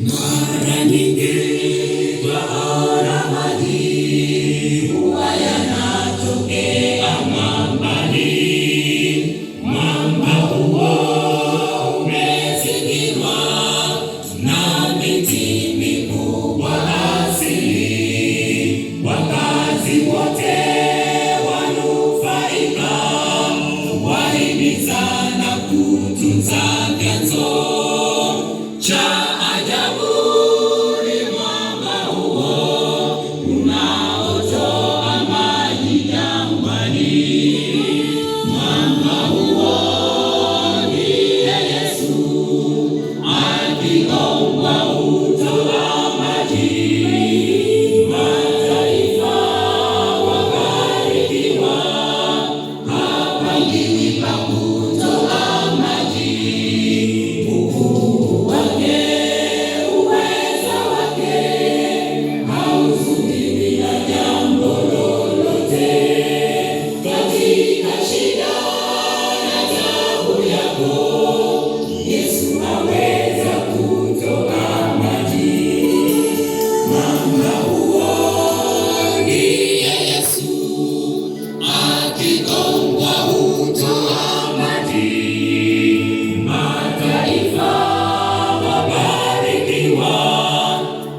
Mara nyingi twaona maji huwa yanatokea mwambani. Mwamba huo umezingirwa na miti mikubwa asili. Wakazi wote wanufaika, wahimizana kutunza vyanzo. Cha ajabu ni mwamba huo unaotoa maji jangwani. Mwamba huo ndiye Yesu, akiombwa hutoa maji. Mataifa wabarikiwa, hapangiwi pa kutoa maji. Ukuu wake, uweza wake, hauzuiliwi na jambo lolote. Katika shida na taabu yako, Yesu aweza kutoa maji. Mwamba huo ndiye Yesu, akigongwa hutoa maji. Mataifa wabarikiwa,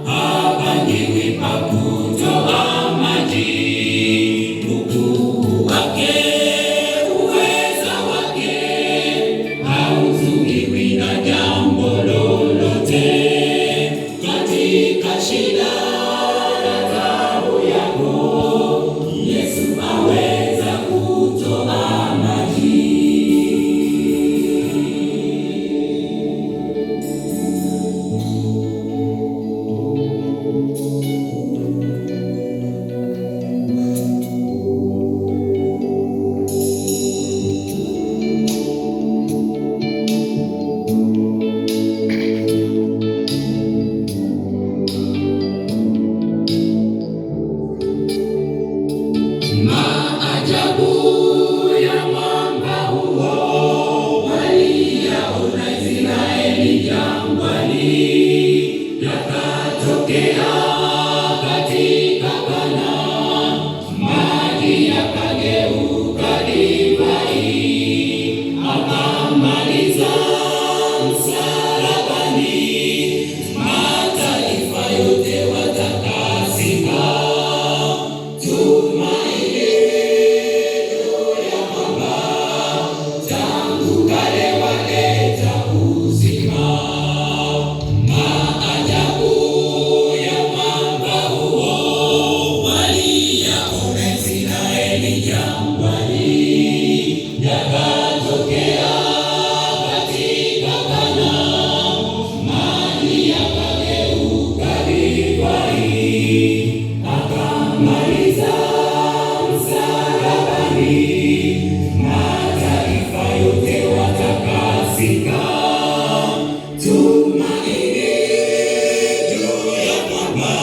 hapangiwi pa kutoa maji. Ukuu wake, uweza wake, hauzuiliwi na jambo lolote. Katika shida na taabu yako, Yesu aweza kutoa maji. Maajabu ya mwamba huo waliyaona Israeli jangwani, yakatokea katika Kana, maji yakageuka divai. Akamaliza msalabani, mataifa yote watakasika. Tumaini juu ya mwamba, tangu kale waleta uzima. Maajabu ya mwamba huo waliyaona Israeli jangwani, yakatokea katika Kana, maji yakageuka divai. Akamaliza msalabani, mataifa yote watakasika. Tumaini juu ya mwamba,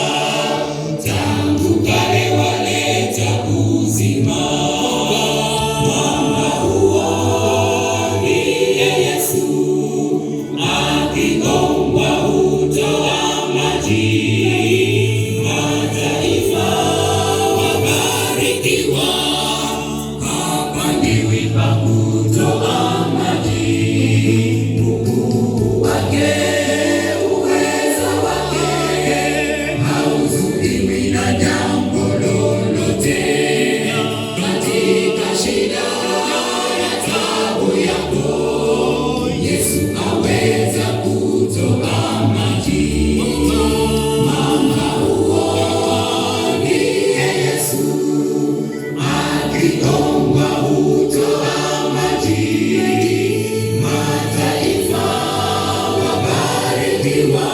tangu kale waleta uzima. Mwamba huo ndiye Yesu, akigongwa hutoa maji. Mataifa wabarikiwa, hapangiwi pa kutoa maji. Ukuu wake, uweza wake, hauzuiliwi na jambo lolote. Katika shida na taabu yako, Yesu aweza kutoa maji. Mwamba huo ndiye Yesu, akigongwa hutoa maji. Mataifa wabarikiwa,